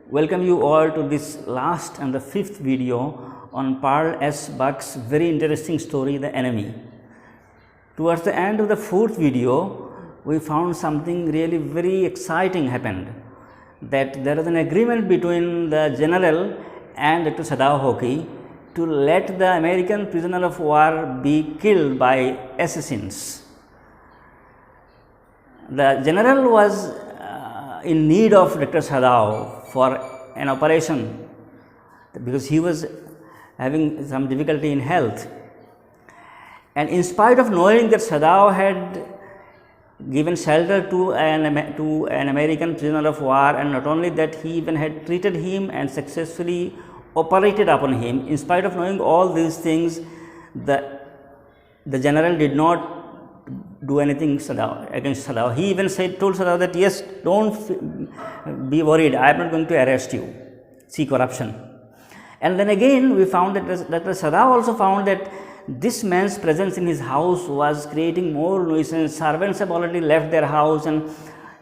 welcome you all to this last and the fifth video on Pearl S. Buck's very interesting story, The Enemy. Towards the end of the fourth video, we found something really very exciting happened, that there is an agreement between the general and Dr. Sadao Hoki to let the American prisoner of war be killed by assassins. The general was in need of Dr. Sadao for an operation because he was having some difficulty in health. And in spite of knowing that Sadao had given shelter to an American prisoner of war, and not only that, he even had treated him and successfully operated upon him, in spite of knowing all these things, the general did not do anything against Sadao. He even told Sadao that, yes, don't be worried, I am not going to arrest you, see corruption. And then again we found that Dr. Sadao also found that this man's presence in his house was creating more nuisance. Servants have already left their house and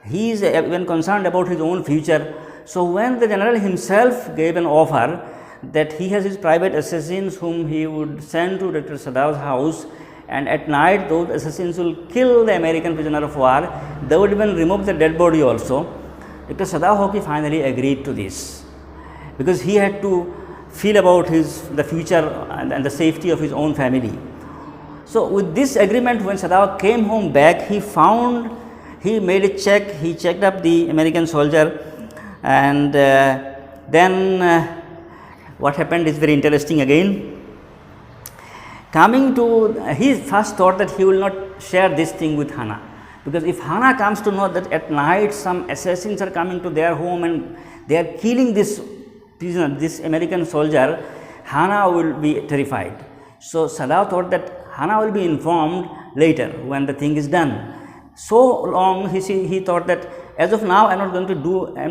he is even concerned about his own future. So when the general himself gave an offer that he has his private assassins whom he would send to Dr. Sadao's house, and at night those assassins will kill the American prisoner of war, they would even remove the dead body also. Dr. Sadao Hoki finally agreed to this because he had to feel about the future and the safety of his own family. So with this agreement, when Sadao came home back, he made a check, he checked up the American soldier, and then what happened is very interesting again. He first thought that he will not share this thing with Hannah, because if Hannah comes to know that at night some assassins are coming to their home and they are killing this prisoner, this American soldier, Hannah will be terrified. So Sadao thought that Hannah will be informed later when the thing is done. So long he thought that as of now I am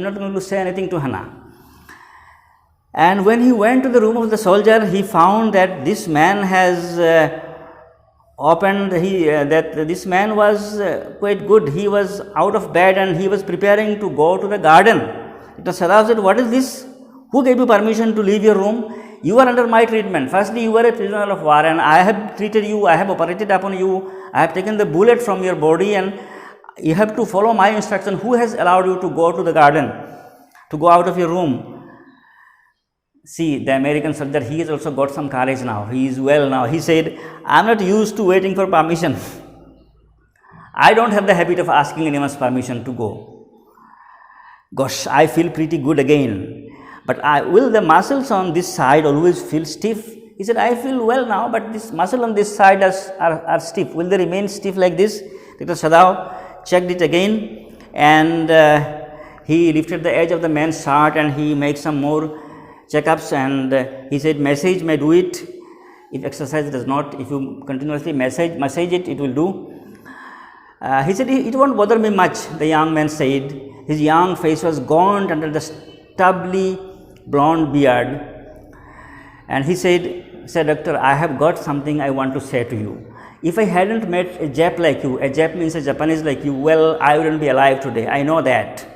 not going to say anything to Hannah. And when he went to the room of the soldier, he found that this man has this man was quite good. He was out of bed and he was preparing to go to the garden. Dr. Sadao said, "What is this? Who gave you permission to leave your room? You are under my treatment. Firstly, you are a prisoner of war and I have treated you, I have operated upon you, I have taken the bullet from your body and you have to follow my instruction. Who has allowed you to go to the garden, to go out of your room?" See, the American soldier, he has also got some courage now. He is well now. He said, "I am not used to waiting for permission. I don't have the habit of asking anyone's permission to go. Gosh, I feel pretty good again. But will the muscles on this side always feel stiff?" He said, "I feel well now, but this muscle on this side are stiff. Will they remain stiff like this?" Dr. Sadao checked it again, and he lifted the edge of the man's shirt and he made some more checkups, and he said, "Massage may do it. If exercise does not, if you continuously massage it, it will do." He said, "It won't bother me much," the young man said. His young face was gaunt under the stubbly blonde beard, and he said, "Doctor, I have got something I want to say to you. If I hadn't met a Jap like you, a Jap means a Japanese like you, well, I wouldn't be alive today. I know that."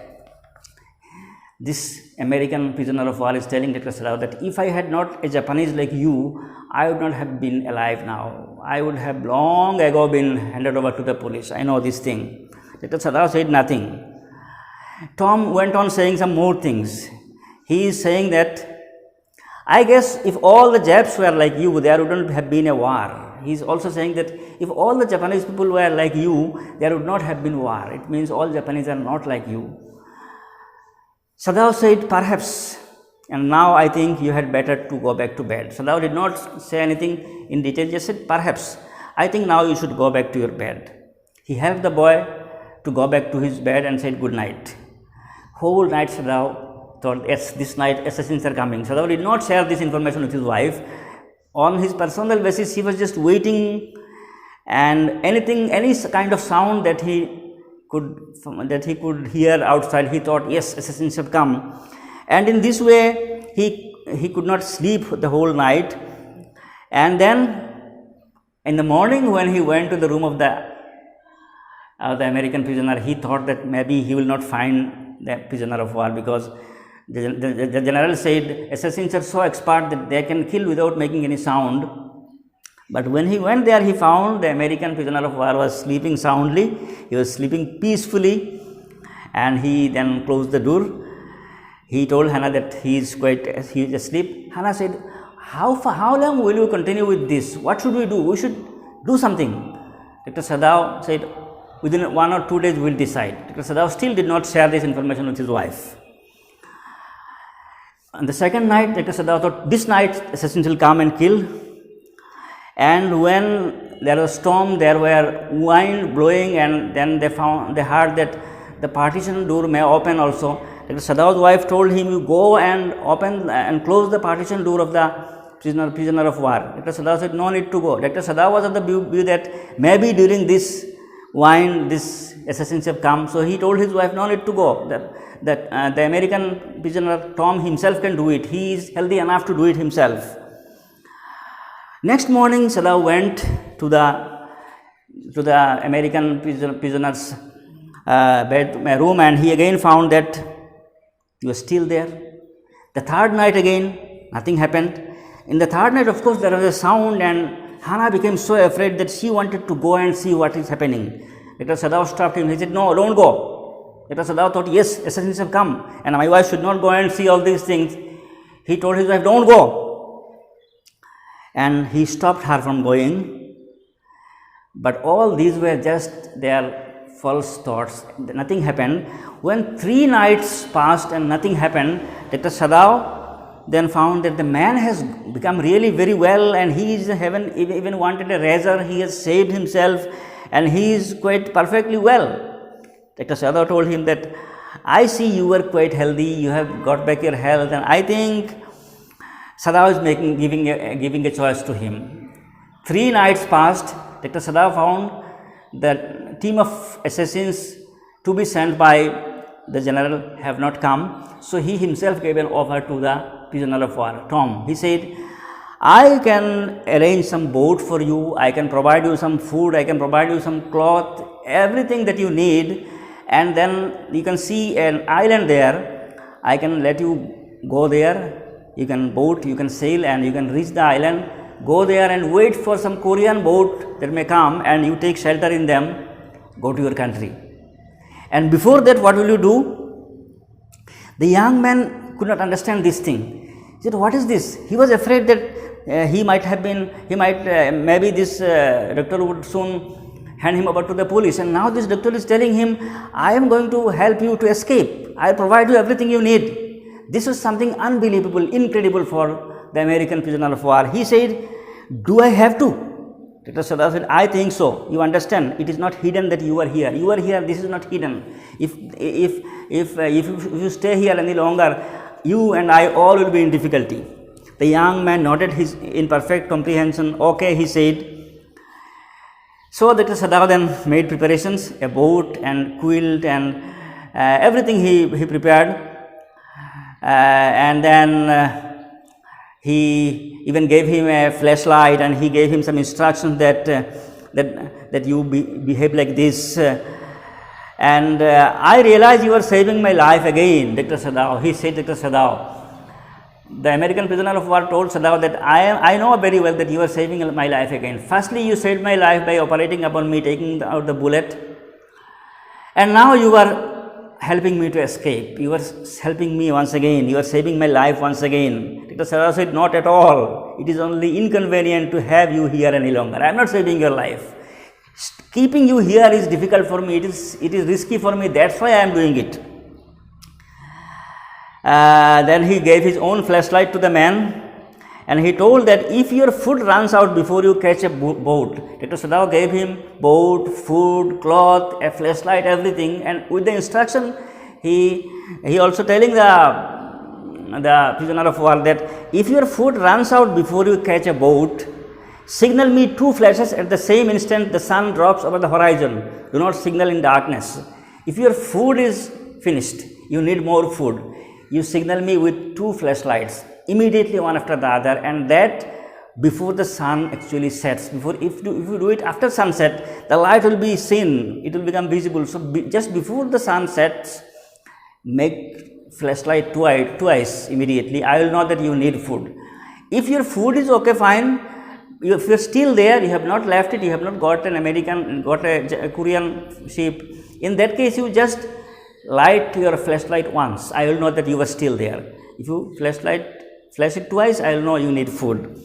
This American prisoner of war is telling Dr. Sadao that if I had not a Japanese like you, I would not have been alive now. I would have long ago been handed over to the police. I know this thing. Dr. Sadao said nothing. Tom went on saying some more things. He is saying that, "I guess if all the Japs were like you, there wouldn't have been a war." He is also saying that if all the Japanese people were like you, there would not have been war. It means all Japanese are not like you. Sadao said, "Perhaps, and now I think you had better to go back to bed." Sadao did not say anything in detail, just said, "Perhaps, I think now you should go back to your bed." He helped the boy to go back to his bed and said good night. Whole night Sadao thought, yes, this night assassins are coming. Sadao did not share this information with his wife. On his personal basis, he was just waiting, and any kind of sound that he could hear outside, he thought, yes, assassins have come. And in this way, he could not sleep the whole night. And then in the morning, when he went to the room of the American prisoner, he thought that maybe he will not find the prisoner of war, because The general said assassins are so expert that they can kill without making any sound. But when he went there, he found the American prisoner of war was sleeping soundly. He was sleeping peacefully, and he then closed the door. He told Hannah that he is asleep. Hannah said, how long will you continue with this? What should we do? We should do something. Dr. Sadao said, within 1 or 2 days we will decide. Dr. Sadao still did not share this information with his wife. On the second night, Dr. Sadao thought, this night assassins will come and kill. And when there was a storm, there were wind blowing, and then they heard that the partition door may open also. Dr. Sadao's wife told him, you go and open and close the partition door of the prisoner of war. Dr. Sadao said, no need to go. Dr. Sadao was of the view that maybe during this wind, this assassins have come. So he told his wife, no need to go. That the American prisoner Tom himself can do it. He is healthy enough to do it himself. Next morning, Sadao went to the American prisoner's room, and he again found that he was still there. The third night again, nothing happened. In the third night, of course, there was a sound, and Hannah became so afraid that she wanted to go and see what is happening. Dr. Sadao stopped him. He said, no, don't go. Dr. Sadao thought, yes, assassins have come, and my wife should not go and see all these things. He told his wife, don't go. And he stopped her from going. But all these were just their false thoughts. Nothing happened. When 3 nights passed and nothing happened, Dr. Sadao then found that the man has become really very well, and he is even wanted a razor. He has saved himself, and he is quite perfectly well. Dr. Sadao told him that, I see you were quite healthy, you have got back your health, and I think Sadao is giving a choice to him. 3 nights passed. Dr. Sadao found that team of assassins to be sent by the general have not come. So he himself gave an offer to the prisoner of war, Tom. He said, I can arrange some boat for you, I can provide you some food, I can provide you some cloth, everything that you need, and then you can see an island there. I can let you go there, you can boat, you can sail, and you can reach the island, go there and wait for some Korean boat that may come, and you take shelter in them, go to your country. And before that, what will you do? The young man could not understand this thing. He said, what is this? He was afraid that maybe this doctor would soon hand him over to the police, and now this doctor is telling him, I am going to help you to escape, I will provide you everything you need. This was something unbelievable, incredible for the American prisoner of war. He said, do I have to? Dr. Sadao said, I think so. You understand, it is not hidden that you are here. You are here, this is not hidden. If you stay here any longer, you and I all will be in difficulty. The young man nodded in perfect comprehension. Okay, he said. So Dr. Sadao then made preparations, a boat and quilt and everything he prepared, and then he even gave him a flashlight, and he gave him some instructions that you behave like this. And I realize you are saving my life again, Dr. Sadao. He said, Dr. Sadao. The American prisoner of war told Sadao that I know very well that you are saving my life again. Firstly, you saved my life by operating upon me, taking out the bullet, and now you are helping me to escape. You are helping me once again. You are saving my life once again. Dr. Sadao said, not at all. It is only inconvenient to have you here any longer. I am not saving your life. Keeping you here is difficult for me. It is risky for me. That's why I am doing it. Then he gave his own flashlight to the man, and he told that if your food runs out before you catch a boat, Dr. Sadao gave him boat, food, cloth, a flashlight, everything, and with the instruction, he also telling the prisoner of war that if your food runs out before you catch a boat, signal me 2 flashes at the same instant the sun drops over the horizon. Do not signal in darkness. If your food is finished, you need more food, you signal me with 2 flashlights, immediately one after the other, and that before the sun actually sets. If you do it after sunset, the light will be seen, it will become visible. So just before the sun sets, make flashlight twice immediately, I will know that you need food. If your food is okay, fine. If you are still there, you have not left it, you have not got a Korean ship. In that case, you just light your flashlight once. I will know that you are still there. If you flash it twice, I will know you need food.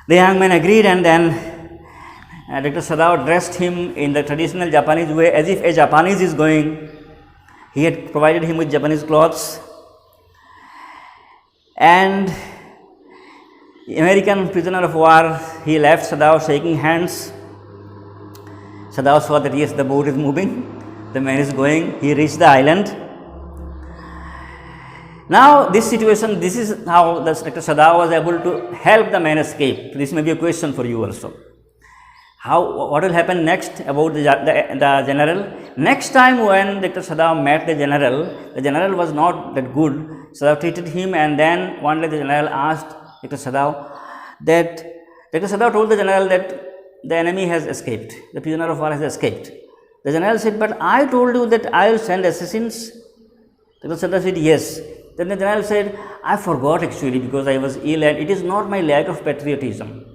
The young man agreed, and then Dr. Sadao dressed him in the traditional Japanese way, as if a Japanese is going. He had provided him with Japanese clothes, and American prisoner of war, he left Sadao shaking hands. Sadao saw that yes, the boat is moving, the man is going. He reached the island. Now, this situation, this is how Dr. Sadao was able to help the man escape. This may be a question for you also. What will happen next about the general? Next time when Dr. Sadao met the general was not that good. Sadao treated him, and then one day the general asked Dr. Sadao that Dr. Sadao told the general that the enemy has escaped, the prisoner of war has escaped. The general said, but I told you that I will send assassins. Dr. Sadao said, yes. Then the general said, I forgot actually because I was ill, and it is not my lack of patriotism.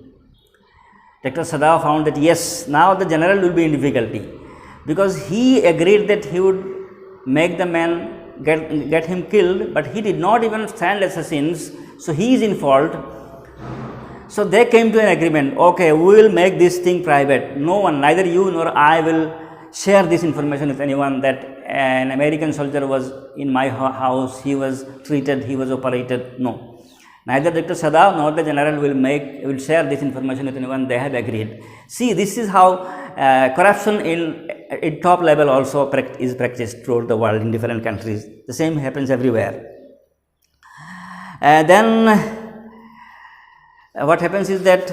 Dr. Sadao found that yes, now the general will be in difficulty, because he agreed that he would make the man get him killed, but he did not even send assassins, so he is in fault. So they came to an agreement, okay, we will make this thing private. No one, neither you nor I will share this information with anyone that an American soldier was in my house, he was treated, he was operated. No. Neither Dr. Sadao nor the general will share this information with anyone. They have agreed. See, this is how corruption in top level also is practiced throughout the world in different countries. The same happens everywhere. Then what happens is that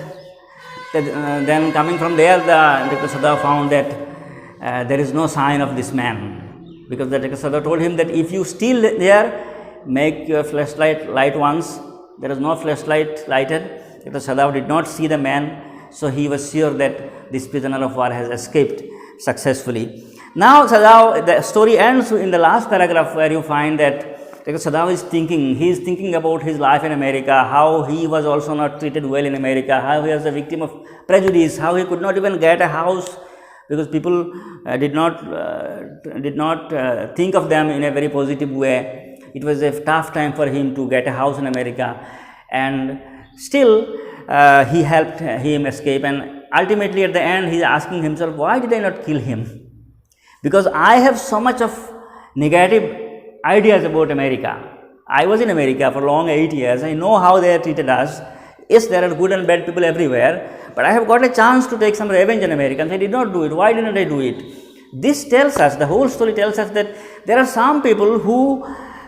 then coming from there, Dr. Sadao found that there is no sign of this man, because Dr. Sadao told him that if you still there, make your flashlight light once. There was no flashlight lighted. Dr. Sadao did not see the man, so he was sure that this prisoner of war has escaped successfully. Now, the story ends in the last paragraph, where you find that Dr. Sadao is thinking about his life in America, how he was also not treated well in America, how he was a victim of prejudice, how he could not even get a house because people did not think of them in a very positive way. It was a tough time for him to get a house in America, and still he helped him escape, and ultimately at the end he is asking himself, why did I not kill him? Because I have so much of negative ideas about America. I was in America for long 8 years. I know how they treated us. Yes, there are good and bad people everywhere, but I have got a chance to take some revenge on Americans. I did not do it. Why didn't I do it? This tells us, the whole story tells us that there are some people who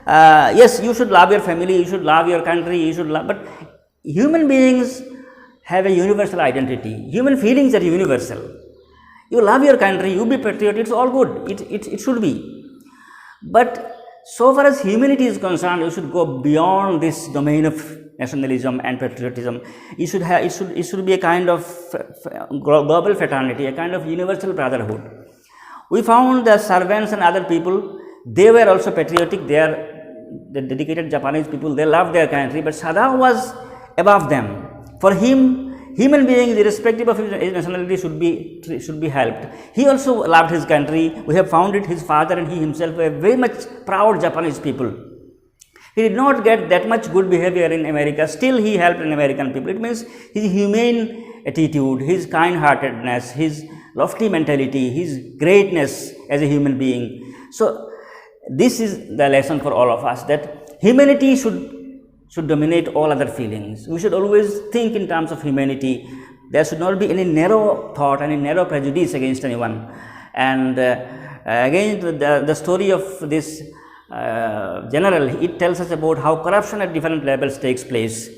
yes, you should love your family, you should love your country, you should love, but human beings have a universal identity. Human feelings are universal. You love your country, you be patriotic, it's all good, it should be. But so far as humanity is concerned, you should go beyond this domain of nationalism and patriotism. It should be a kind of global fraternity, a kind of universal brotherhood. We found the servants and other people, they were also patriotic. They are the dedicated Japanese people, they loved their country, but Sadao was above them. For him, human beings, irrespective of his nationality, should be helped. He also loved his country. We have found it, his father and he himself were very much proud Japanese people. He did not get that much good behavior in America, still he helped in American people. It means his humane attitude, his kind-heartedness, his lofty mentality, his greatness as a human being. So, this is the lesson for all of us, that humanity should dominate all other feelings. We should always think in terms of humanity. There should not be any narrow thought, any narrow prejudice against anyone. And again, the story of this general, it tells us about how corruption at different levels takes place.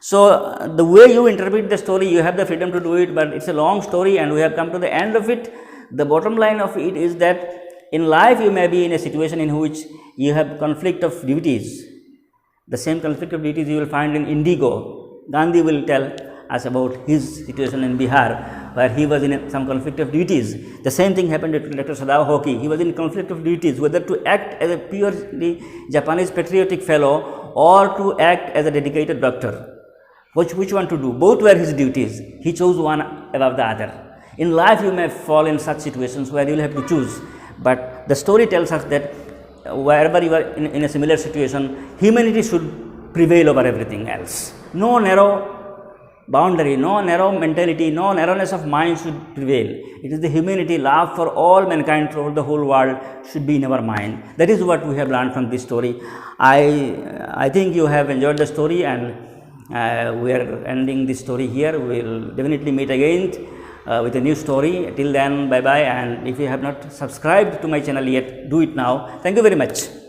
So, the way you interpret the story, you have the freedom to do it, but it's a long story and we have come to the end of it. The bottom line of it is that in life, you may be in a situation in which you have conflict of duties. The same conflict of duties you will find in Indigo. Gandhi will tell us about his situation in Bihar, where he was in some conflict of duties. The same thing happened to Dr. Sadao Hoki. He was in conflict of duties, whether to act as a purely Japanese patriotic fellow or to act as a dedicated doctor. Which one to do? Both were his duties. He chose one above the other. In life, you may fall in such situations where you will have to choose. But the story tells us that wherever you are in a similar situation, humanity should prevail over everything else. No narrow boundary, no narrow mentality, no narrowness of mind should prevail. It is the humanity, love for all mankind throughout the whole world should be in our mind. That is what we have learned from this story. I think you have enjoyed the story, and we are ending this story here. We will definitely meet again with a new story. Till then, bye bye, and if you have not subscribed to my channel yet, do it now. Thank you very much.